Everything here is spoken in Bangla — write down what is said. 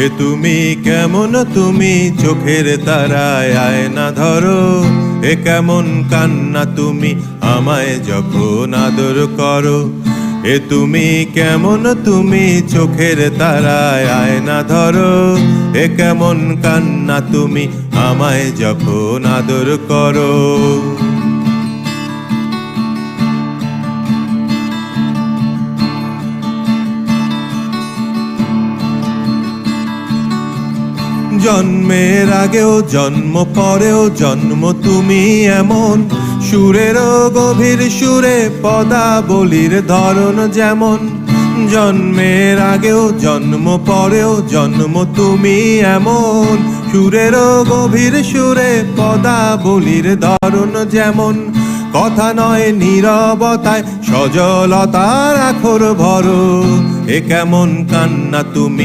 এ তুমি কেমন তুমি চোখের তারায় আয়না ধরো, এ কেমন কান্না তুমি আমায় যখন আদর করো। এ তুমি কেমন তুমি চোখের তারায় আয়না ধরো, এ কেমন কান্না তুমি আমায় যখন আদর করো। জন্মের আগেও জন্ম পরেও জন্ম তুমি এমন, সুরেরও গভীর সুরে পদাবলীর ধরন যেমন। জন্মের আগেও জন্ম পরেও জন্ম তুমি এমন, সুরেরও গভীর সুরে পদাবলীর ধরন যেমন। কথা নয় নীরবতায় সজলতার আখর ভরো, এ কেমন কান্না তুমি